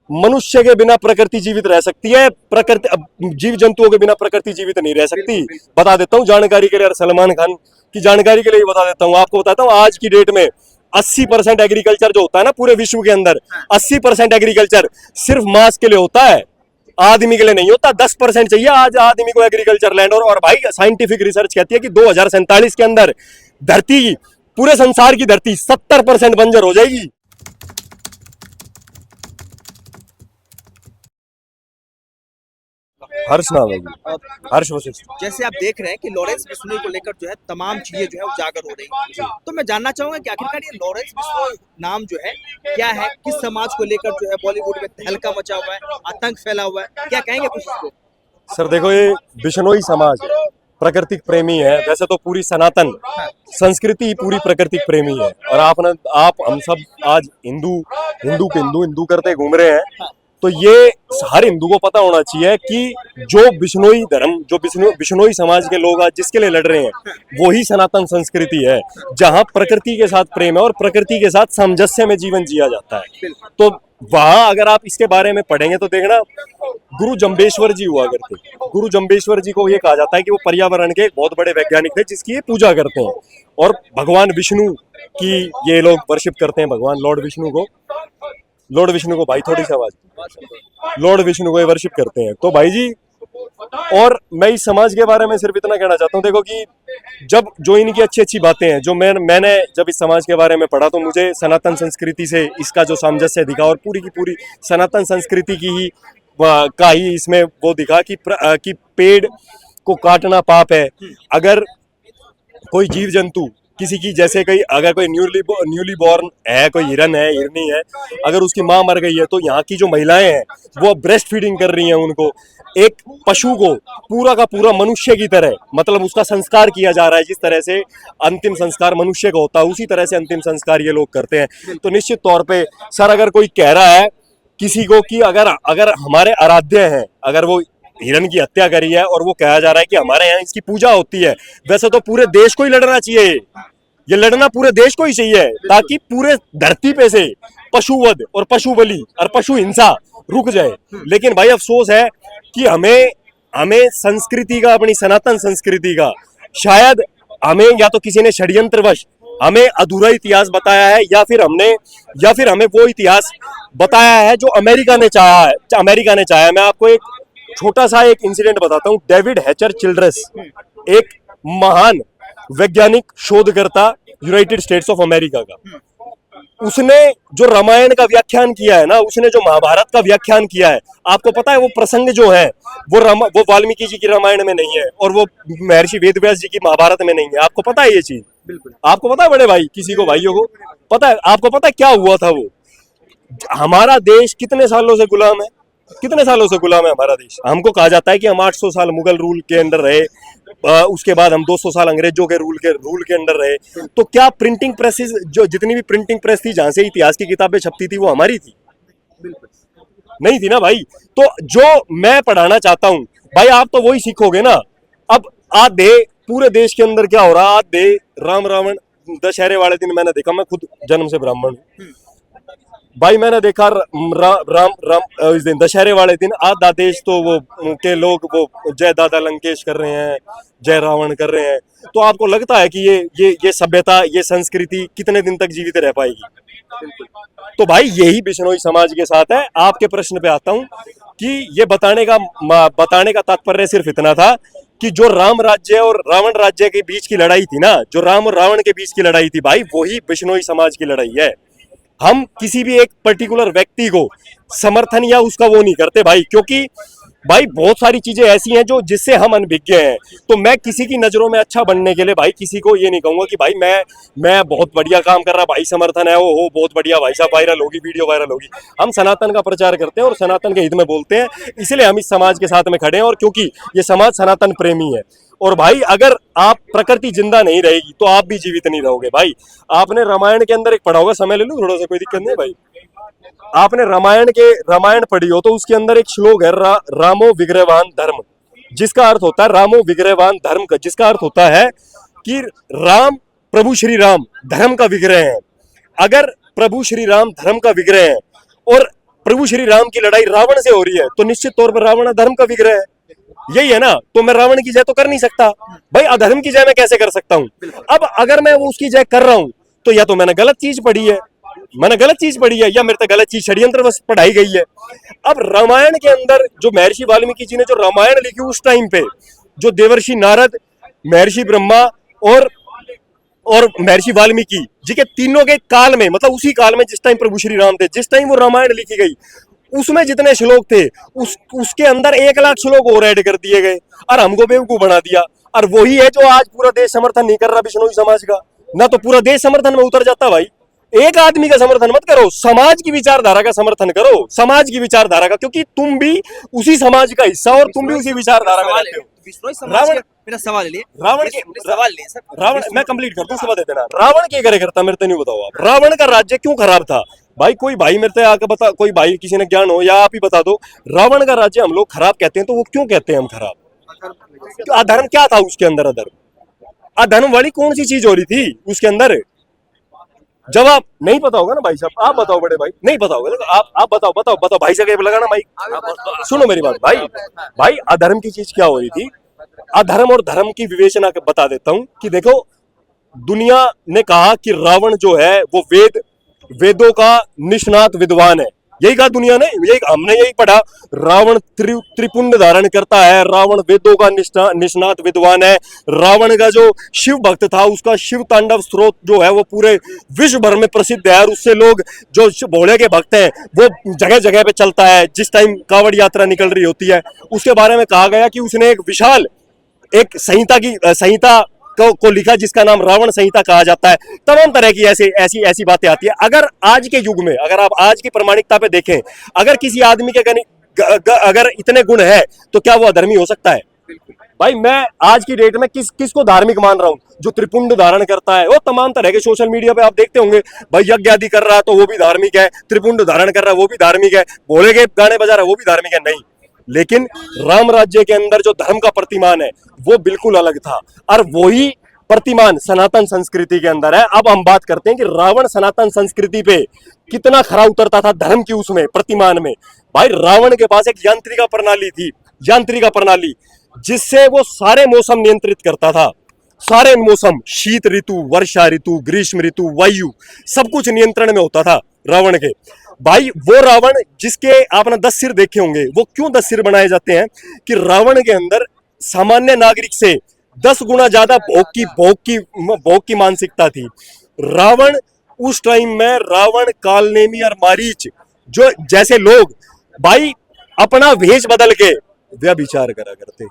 मनुष्य के बिना प्रकृति जीवित रह सकती है, प्रकृति जीव जंतुओं के बिना प्रकृति जीवित नहीं रह सकती। बता देता हूँ जानकारी के लिए, सलमान खान की जानकारी के लिए बता देता हूँ आपको। बताता हूँ आज की डेट में 80% एग्रीकल्चर जो होता है ना पूरे विश्व के अंदर, 80% एग्रीकल्चर सिर्फ मांस के लिए होता है, आदमी के लिए नहीं होता। 10% चाहिए आज आदमी को एग्रीकल्चर लैंड। और भाई साइंटिफिक रिसर्च कहती है कि 2047 के अंदर धरती, पूरे संसार की धरती 70% बंजर हो जाएगी। हर्ष नाम है जी, हर्ष वशिष्ठ। जैसे आप देख रहे हैं कि लॉरेंस बिश्नोई को लेकर जो है तमाम चीजें जो है उजागर हो रही हैं, तो मैं जानना चाहूंगा कि आखिरकार ये लॉरेंस बिश्नोई नाम जो है क्या है, किस समाज को लेकर जो है बॉलीवुड में तहलका मचा हुआ है, आतंक फैला हुआ है, क्या कहेंगे कुछ इसको? सर देखो, ये बिश्नोई समाज है, प्राकृतिक प्रेमी है। वैसे तो पूरी सनातन संस्कृति ही पूरी प्राकृतिक प्रेमी है। और आप हम सब आज हिंदू हिंदू के हिंदू करते घूम रहे हैं, तो ये हर हिंदू को पता होना चाहिए कि जो बिश्नोई धर्म, जो बिश्नोई समाज के लोग आज जिसके लिए लड़ रहे हैं, वही सनातन संस्कृति है, जहां प्रकृति के साथ प्रेम है और प्रकृति के साथ सामंजस्य में जीवन जिया जाता है। तो वहां अगर आप इसके बारे में पढ़ेंगे तो देखना, गुरु जम्बेश्वर जी हुआ करते। गुरु जम्बेश्वर जी को ये कहा जाता है कि वो पर्यावरण के एक बहुत बड़े वैज्ञानिक थे, जिसकी ये पूजा करते हैं। और भगवान विष्णु की ये लोग वर्शिप करते हैं, भगवान लॉर्ड विष्णु को भाई थोड़ी सी आवाज, लॉर्ड विष्णु को ये वर्शिप करते हैं। तो भाई जी, और मैं इस समाज के बारे में सिर्फ इतना कहना चाहता हूँ, देखो कि जब जो इनकी अच्छी अच्छी बातें हैं, जो मैंने जब इस समाज के बारे में पढ़ा, तो मुझे सनातन संस्कृति से इसका जो सामंजस्य दिखा, और पूरी की पूरी सनातन संस्कृति की ही का ही इसमें वो दिखा कि पेड़ को काटना पाप है। अगर कोई जीव जंतु किसी की, जैसे अगर कोई न्यूली बॉर्न है, कोई हिरन है, हिरनी है, अगर उसकी माँ मर गई है, तो यहाँ की जो महिलाएं हैं वो ब्रेस्ट फीडिंग कर रही हैं उनको। एक पशु को पूरा का पूरा मनुष्य की तरह, मतलब उसका संस्कार किया जा रहा है। जिस तरह से अंतिम संस्कार मनुष्य का होता है, उसी तरह से अंतिम संस्कार ये लोग करते हैं। तो निश्चित तौर पे सर, अगर कोई कह रहा है किसी को कि अगर हमारे आराध्य हैं, अगर वो हिरन की हत्या करी है और वो कहा जा रहा है कि हमारे यहाँ इसकी पूजा होती है, वैसे तो पूरे देश को ही लड़ना चाहिए। ये लड़ना पूरे देश को ही चाहिए, ताकि पूरे धरती पे से पशुवध और पशु बलि और पशु हिंसा रुक जाए। लेकिन भाई अफसोस है कि हमें संस्कृति का, अपनी सनातन संस्कृति का, शायद हमें या तो किसी ने षड्यंत्रवश हमें अधूरा इतिहास बताया है, या फिर हमें वो इतिहास बताया है जो अमेरिका ने चाहा है। मैं आपको एक छोटा सा एक इंसिडेंट बताता हूँ। डेविड हैचर चिल्ड्रेस, एक महान वैज्ञानिक शोधकर्ता यूनाइटेड स्टेट्स ऑफ अमेरिका का, उसने जो रामायण का व्याख्यान किया है ना, उसने जो महाभारत का व्याख्यान किया है, आपको पता है वो प्रसंग जो है वो वाल्मीकि जी की रामायण में नहीं है, और वो महर्षि वेदव्यास जी की महाभारत में नहीं है। आपको पता है ये चीज? बिल्कुल आपको पता है बड़े भाई, किसी को भाइयों को पता है? आपको पता है क्या हुआ था? वो हमारा देश कितने सालों से गुलाम है, हमारा देश। हमको कहा जाता है कि हम 800 साल मुगल रूल के अंदर रहे, उसके बाद हम 200 साल अंग्रेजों के रूल के अंदर रहे। तो क्या प्रिंटिंग प्रेसेस, जो जितनी भी प्रिंटिंग प्रेस थी जहां से इतिहास की किताबें छपती थी, वो हमारी थी? नहीं थी ना भाई। तो जो मैं पढ़ाना चाहता हूं भाई, आप तो वही सीखोगे ना। अब आज दे पूरे देश के अंदर क्या हो रहा, आज दे राम रावण दशहरे वाले दिन मैंने देखा, मैं खुद जन्म से ब्राह्मण हूं भाई, मैंने देखा राम इस दिन दशहरे वाले दिन आधा देश तो वो के लोग वो जय दादा लंकेश कर रहे हैं, जय रावण कर रहे हैं। तो आपको लगता है कि ये सभ्यता, ये संस्कृति कितने दिन तक जीवित रह पाएगी? तो भाई यही बिश्नोई समाज के साथ है। आपके प्रश्न पे आता हूं कि ये बताने का तात्पर्य सिर्फ इतना था कि जो राम राज्य और रावण राज्य के बीच की लड़ाई थी ना, जो राम और रावण के बीच की लड़ाई थी भाई, वही बिश्नोई समाज की लड़ाई है। हम किसी भी एक पर्टिकुलर व्यक्ति को समर्थन या उसका वो नहीं करते भाई, क्योंकि भाई बहुत सारी चीजें ऐसी हैं जो जिससे हम अनभिज्ञ हैं। तो मैं किसी की नजरों में अच्छा बनने के लिए भाई किसी को ये नहीं कहूंगा कि भाई मैं बहुत बढ़िया काम कर रहा, भाई समर्थन है, वो बहुत बढ़िया, भाई साहब वायरल होगी, वीडियो वायरल होगी। हम सनातन का प्रचार करते हैं और सनातन के हित में बोलते हैं, इसलिए हम इस समाज के साथ में खड़े हैं। और क्योंकि ये समाज सनातन प्रेमी है। और भाई अगर आप प्रकृति जिंदा नहीं रहेगी तो आप भी जीवित नहीं रहोगे भाई। आपने रामायण के अंदर एक पढ़ा होगा, समय ले लूं थोड़ा सा, कोई दिक्कत नहीं भाई। आपने रामायण पढ़ी हो तो उसके अंदर एक श्लोक है, रामो विग्रहवान धर्म, जिसका अर्थ होता है रामो विग्रहवान धर्म का, जिसका अर्थ होता है कि राम, प्रभु श्री राम धर्म का विग्रह है। अगर प्रभु श्री राम धर्म का विग्रह है और प्रभु श्री राम की लड़ाई रावण से हो रही है, तो निश्चित तौर पर रावण अधर्म का विग्रह है, यही है ना। तो मैं रावण की जय तो कर नहीं सकता भाई, अधर्म की जय मैं कैसे कर सकता हूं। अब अगर मैं वो उसकी जय कर रहा हूं तो या तो मैंने गलत चीज पढ़ी है, या मेरे तक गलत चीज षड्यंत्र बस पढ़ाई गई है। अब रामायण के अंदर जो महर्षि वाल्मीकि जी ने जो रामायण लिखी उस टाइम पे, जो देवर्षि नारद, महर्षि ब्रह्मा और महर्षि वाल्मीकि जी के तीनों के काल में, मतलब उसी काल में जिस टाइम प्रभु श्री राम थे, जिस टाइम वो रामायण लिखी गई, उसमें जितने श्लोक थे उसके अंदर 1,00,000 श्लोक और ऐड कर दिए गए और हमको बेवकूफ बना दिया। और वही है जो आज पूरा देश समर्थन नहीं कर रहा बिश्नोई समाज का, ना तो पूरा देश समर्थन में उतर जाता भाई। एक आदमी का समर्थन मत करो, समाज की विचारधारा का समर्थन करो, समाज की विचारधारा का, क्योंकि तुम भी उसी समाज का हिस्सा और तुम भी उसी विचारधारा में रहते हो। बिश्नोई समाज रावण- मेरा सवाल ले, रावण के सवाल ले सर, रावण, मैं कंप्लीट करता हूँ, उसके बाद दे देना। रावण के करे करता मेरे तो नहीं बताओ आप, रावण का राज्य क्यों खराब था भाई? कोई भाई मेरे से आकर बता, कोई भाई किसी ने ज्ञान हो या आप ही बता दो, रावण का राज्य हम लोग खराब कहते हैं तो वो क्यों कहते हैं हम खराब? अधर्म क्या था उसके अंदर? अधर्म वाली कौन सी चीज हो रही थी उसके अंदर? जब आप नहीं पता होगा ना भाई साहब, आप बताओ बड़े भाई, नहीं पता होगा तो आप बताओ भाई से लगाना भाई, सुनो मेरी बात भाई अधर्म की चीज क्या हो रही थी? अधर्म और धर्म की विवेचना बता देता हूं कि देखो, दुनिया ने कहा कि रावण जो है वो वेदों का निष्णात विद्वान है, यही कहा दुनिया ने, हमने यही पढ़ा। रावण त्रिपुंड धारण करता है, रावण वेदों का निष्णात विद्वान है। रावण का जो शिव भक्त था, उसका शिव तांडव स्रोत जो है वो पूरे विश्व भर में प्रसिद्ध है, और उससे लोग जो भोले के भक्त हैं वो जगह जगह पे चलता है। जिस टाइम कांवड़ यात्रा निकल रही होती है, उसके बारे में कहा गया कि उसने एक विशाल एक संहिता को लिखा जिसका नाम रावण संहिता कहा जाता है। तमाम तरह की ऐसी बातें आती है। अगर आज के युग में, अगर आप आज की प्रामाणिकता पे देखें, अगर किसी आदमी के अगर इतने गुण है तो क्या वो अधर्मी हो सकता है? भाई मैं आज की डेट में किसको धार्मिक मान रहा हूँ? जो त्रिपुंड धारण करता है, वो तमाम तरह के सोशल मीडिया पे आप देखते होंगे भाई, यज्ञ आदि कर रहा है तो वो भी धार्मिक है, त्रिपुंड धारण कर रहा है वो भी धार्मिक है, भोले के गाने बजा रहा है वो भी धार्मिक है। नहीं, लेकिन राम राज्य के अंदर जो धर्म का प्रतिमान है वो बिल्कुल अलग था, और वही प्रतिमान सनातन संस्कृति के अंदर है। अब हम बात करते हैं कि रावण सनातन संस्कृति पे कितना खरा उतरता था धर्म की उसमें प्रतिमान में। भाई रावण के पास एक यांत्रिका प्रणाली थी, यांत्रिका प्रणाली, जिससे वो सारे मौसम नियंत्रित करता था। सारे मौसम, शीत ऋतु, वर्षा ऋतु, ग्रीष्म ऋतु, वायु, सब कुछ नियंत्रण में होता था रावण के। भाई वो रावण जिसके आपने 10 सिर देखे होंगे, वो क्यों 10 सिर बनाए जाते हैं? कि रावण के अंदर सामान्य नागरिक से 10 गुना ज्यादा भोग की मानसिकता थी। रावण उस टाइम में, रावण, कालनेमी और मारीच जो जैसे लोग भाई अपना भेष बदल के व्यभिचार करा करते।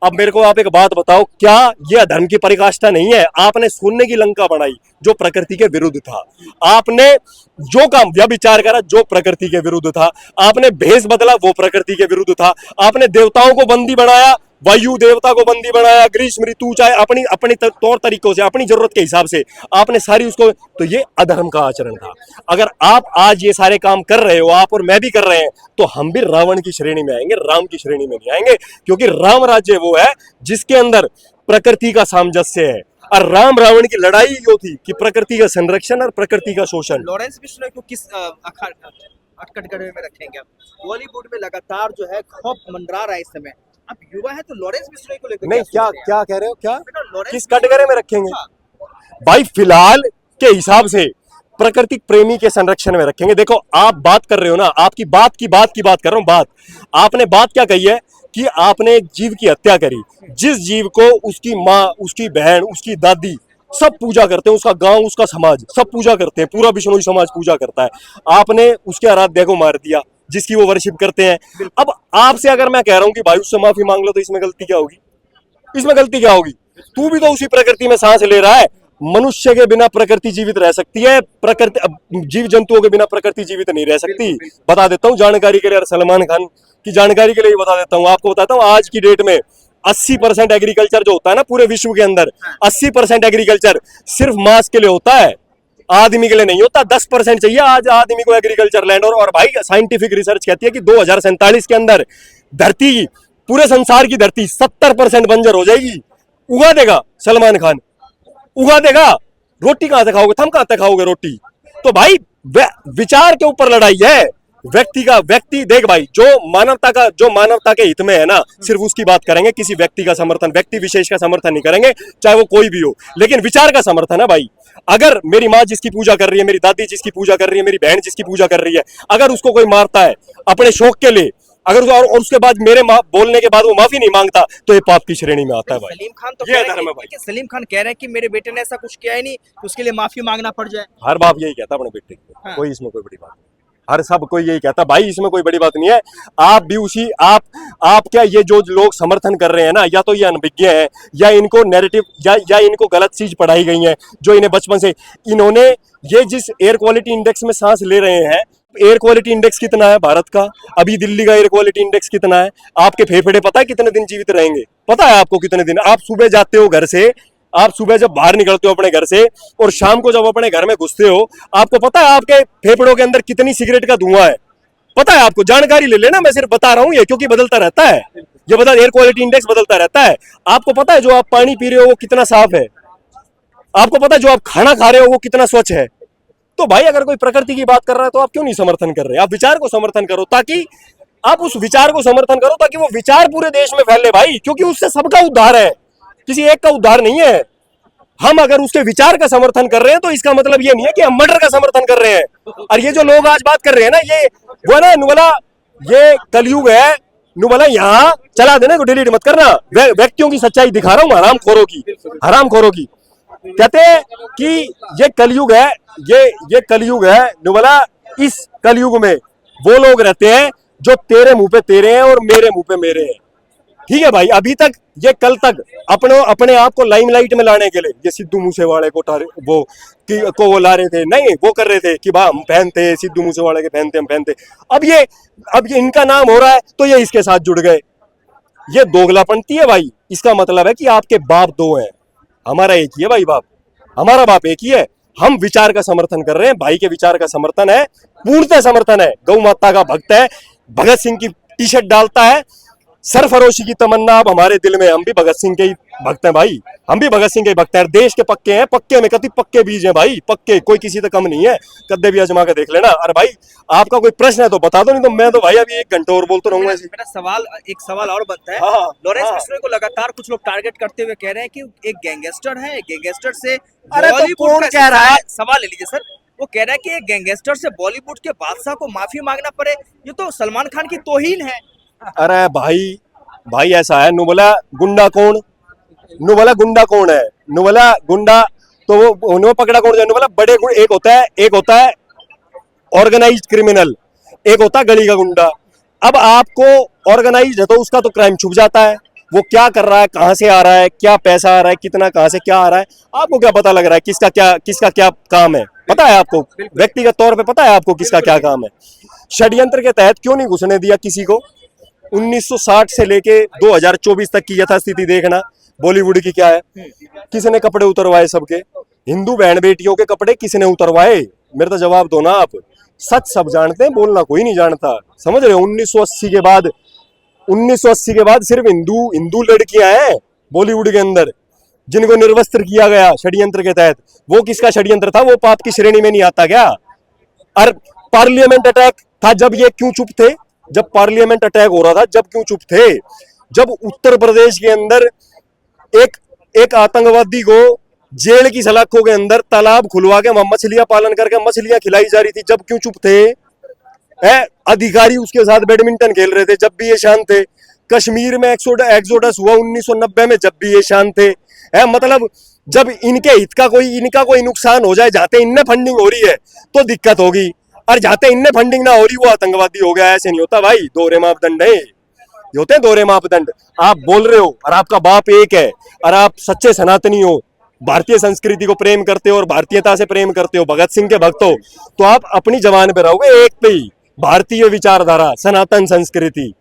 अब मेरे को आप एक बात बताओ, क्या यह अधर्म की परिकाष्ठा नहीं है? आपने सोने की लंका बनाई जो प्रकृति के विरुद्ध था, आपने जो काम व्यभिचार करा जो प्रकृति के विरुद्ध था, आपने भेष बदला वो प्रकृति के विरुद्ध था, आपने देवताओं को बंदी बनाया, वायु देवता को बंदी बनाया, ग्रीष्म ऋतु चाहे अपनी तौर तरीकों से, अपनी जरूरत के हिसाब से आपने सारी उसको, तो ये अधर्म का आचरण था। अगर आप आज ये सारे काम कर रहे हो, आप और मैं भी कर रहे हैं, तो हम भी रावण की श्रेणी में आएंगे, राम की श्रेणी में नहीं आएंगे। क्योंकि राम राज्य वो है जिसके अंदर प्रकृति का सामंजस्य है, और राम रावण की लड़ाई जो थी कि प्रकृति का संरक्षण और प्रकृति का शोषण। लॉरेंस बिश्नोई को किस कटघरे में रखेंगे आप? बॉलीवुड में लगातार जो है खौफ मंडरा रहा है इस समय, अब युवा है तो लॉरेंस बिश्नोई को लेकर नहीं, क्या सोच रहे हैं? क्या कह रहे हो? क्या लॉरेंस किस कटघरे में रखेंगे? हाँ, भाई फिलहाल के हिसाब से प्राकृतिक प्रेमी के संरक्षण में रखेंगे। देखो आप बात कर रहे हो ना, आपकी बात की बात कर रहा हूं। बात आपने बात क्या कही है कि आपने एक जीव की हत्या करी, जिस जीव को उसकी माँ, उसकी बहन, उसकी दादी सब पूजा करते हैं, उसका गांव, उसका समाज सब पूजा करते हैं, पूरा बिश्नोई समाज पूजा करता है। आपने उसके आराध्य को मार दिया जिसकी वो वर्शिप करते हैं। अब आपसे अगर मैं कह रहा हूं कि भाई उससे माफी मांग लो, तो इसमें गलती क्या होगी? इसमें गलती क्या होगी? तू भी तो उसी प्रकृति में सांस ले रहा है। मनुष्य के बिना प्रकृति जीवित रह सकती है, प्रकृति जीव जंतुओं के बिना प्रकृति जीवित नहीं रह सकती। बता देता हूँ जानकारी के लिए, सलमान खान की जानकारी के लिए बता देता हूँ, आपको बताता हूँ। आज की डेट में 80% एग्रीकल्चर जो होता है ना पूरे विश्व के अंदर, 80% एग्रीकल्चर सिर्फ मांस के लिए होता है, आदमी के लिए नहीं होता। 10% चाहिए आज आदमी को एग्रीकल्चर लैंड। और भाई साइंटिफिक रिसर्च कहती है कि 2047 के अंदर धरती, पूरे संसार की धरती 70% बंजर हो जाएगी। उगा देगा सलमान खान, उगा देगा। रोटी कहां से खाओगे? थम कहां से खाओगे रोटी? तो भाई विचार के ऊपर लड़ाई है, व्यक्ति देख भाई, जो मानवता के हित में है ना, सिर्फ उसकी बात करेंगे, किसी व्यक्ति का समर्थन, व्यक्ति विशेष का समर्थन नहीं करेंगे, चाहे वो कोई भी हो, लेकिन विचार का समर्थन है भाई। अगर मेरी माँ जिसकी पूजा कर रही है, मेरी दादी जिसकी पूजा कर रही है, मेरी बहन जिसकी पूजा कर रही है, अगर उसको कोई मारता है अपने शौक के लिए, अगर और उसके बाद मेरे बोलने के बाद वो माफी नहीं मांगता, तो ये पाप की श्रेणी में आता है भाई। सलीम खान तो ये कह रहे धर्म है हैं भाई। कि सलीम खान कह रहे हैं कि मेरे बेटे ने ऐसा कुछ किया ही नहीं, उसके लिए माफी मांगना पड़ जाए। हर बाप यही कहता अपने बेटे को, हाँ। कोई इसमें कोई बड़ी बात नहीं। हर सब कोई यही कहता भाई, इसमें कोई बड़ी बात नहीं है। आप भी उसी आप क्या, ये जो लोग समर्थन कर रहे हैं ना, या तो ये अनभिज्ञ है, या इनको नैरेटिव या इनको गलत चीज पढ़ाई गई है, जो इन्हें बचपन से इन्होंने, ये जिस एयर क्वालिटी इंडेक्स में सांस ले रहे हैं, एयर क्वालिटी इंडेक्स कितना है भारत का, अभी दिल्ली का एयर क्वालिटी इंडेक्स कितना है, आपके फेफड़े पता है कितने दिन जीवित रहेंगे, पता है आपको कितने दिन? आप सुबह जाते हो घर से, आप सुबह जब बाहर निकलते हो अपने घर से, और शाम को जब अपने घर में घुसते हो, आपको पता है आपके फेफड़ों के अंदर कितनी सिगरेट का धुआं है? पता है आपको? जानकारी ले लेना, मैं सिर्फ बता रहा हूं ये, क्योंकि बदलता रहता है, ये एयर क्वालिटी इंडेक्स बदलता रहता है। आपको पता है जो आप पानी पी रहे हो वो कितना साफ है? आपको पता है जो आप खाना खा रहे हो वो कितना स्वच्छ है? तो भाई अगर कोई प्रकृति की बात कर रहा है तो आप क्यों नहीं समर्थन कर रहे? आप विचार को समर्थन करो, ताकि आप उस विचार को समर्थन करो, ताकि वो विचार पूरे देश में फैले भाई, क्योंकि उससे सबका उद्धार है, किसी एक का उद्धार नहीं है। हम अगर उसके विचार का समर्थन कर रहे हैं तो इसका मतलब ये नहीं है कि हम मर्डर का समर्थन कर रहे हैं। और ये जो लोग आज बात कर रहे हैं ना, ये वो ना नुबला, ये कलयुग है नुबला, यहाँ चला देना को डिलीट मत करना, व्यक्तियों की सच्चाई दिखा रहा हूँ, हरामखोरों की। कहते हैं कि ये कलयुग है, ये कलयुग है नुबला। इस कलयुग में वो लोग रहते हैं जो तेरे मुंह पे तेरे हैं और मेरे मुंह पे मेरे हैं, ठीक है भाई। अभी तक ये कल तक अपने आप को लाइमलाइट में लाने के लिए ये सिद्धू मूसेवाले वो ला रहे थे, नहीं वो कर रहे थे कि भाई हम फैन थे सिद्धू मूसेवाले के, फैन थे हम, फैन थे। अब ये इनका नाम हो रहा है तो ये इसके साथ जुड़ गए। ये दोगलापंती है भाई। इसका मतलब है कि आपके बाप दो हैं, हमारा एक ही है भाई बाप, हमारा बाप एक ही है। हम विचार का समर्थन कर रहे हैं, भाई के विचार का समर्थन है, पूर्णतः समर्थन है। गौ माता का भक्त है, भगत सिंह की टी शर्ट डालता है, सरफरोशी की तमन्ना अब हमारे दिल में। हम भी भगत सिंह के ही भक्त हैं भाई, हम भी भगत सिंह के भक्त हैं। देश के पक्के हैं, पक्के में कति पक्के बीज हैं भाई, पक्के, कोई किसी से कम नहीं है। कद्दे भी आजमा के देख लेना। अरे भाई आपका कोई प्रश्न है तो बता दो, नहीं तो मैं तो भाई अभी 1 घंटे और बोलते रहूंगा। मेरा एक सवाल और बनता है। हाँ, लॉरेंस हाँ। बिश्नोई को लगातार कुछ लोग टारगेट करते हुए कह रहे हैं कि एक गैंगस्टर है, गैंगस्टर से अरे तो बॉलीवुड कौन का कह रहा है? सवाल ले लीजिए सर। वो कह रहा है कि एक गैंगस्टर से बॉलीवुड के बादशाह को माफी मांगना पड़े, ये तो सलमान खान की तौहीन है। अरे भाई ऐसा है, नुबला गुंडा कौन, नुबला गुंडा कौन है? नुबला गुंडा तो वो पकड़ा कौन जाए? नुबला बड़े एक होता है ऑर्गेनाइज्ड क्रिमिनल, एक होता है गली का गुंडा। अब आपको ऑर्गेनाइज्ड है तो उसका तो क्राइम छुप जाता है, वो क्या कर रहा है, कहां से आ रहा है, क्या पैसा आ रहा है, कितना कहां से क्या आ रहा है, आपको क्या पता लग रहा है किसका क्या काम है? पता है आपको? व्यक्तिगत तौर पे पता है आपको किसका क्या काम है? षड्यंत्र के तहत क्यों नहीं घुसने दिया किसी को? 1960 से लेके 2024 तक की यथास्थिति देखना बॉलीवुड की क्या है। किसने कपड़े उतरवाए सबके? हिंदू बहन बेटियों के कपड़े किसने उतरवाए? मेरे तो जवाब दो ना आप। सच सब जानते हैं, बोलना कोई नहीं जानता, समझ रहे हो? 1980 के बाद सिर्फ हिंदू लड़कियां हैं बॉलीवुड के अंदर जिनको निर्वस्त्र किया गया षड्यंत्र के तहत। वो किसका षड्यंत्र था? वो पाप की श्रेणी में नहीं आता क्या? और पार्लियामेंट अटैक था जब ये क्यों चुप थे? जब पार्लियामेंट अटैक हो रहा था जब क्यों चुप थे? जब उत्तर प्रदेश के अंदर एक आतंकवादी को जेल की सलाखों के अंदर तालाब खुलवा के मछलियां पालन करके मछलियां खिलाई जा रही थी, जब क्यों चुप थे? अधिकारी उसके साथ बैडमिंटन खेल रहे थे, जब भी ये शांत थे। कश्मीर में एक्सोडस हुआ 1990 में, जब भी ये शांत थे। मतलब जब इनका कोई नुकसान हो जाए, जाते इनने फंडिंग हो रही है तो दिक्कत होगी, और जाते इनने फंडिंग ना हो रही वो आतंकवादी हो गया। ऐसे नहीं होता भाई, दोहरे मापदंड है, ये होते हैं दोहरे मापदंड। आप बोल रहे हो और आपका बाप एक है और आप सच्चे सनातनी हो, भारतीय संस्कृति को प्रेम करते हो और भारतीयता से प्रेम करते हो, भगत सिंह के भक्त हो, तो आप अपनी जबान पे रहोगे एक पे ही, भारतीय विचारधारा, सनातन संस्कृति।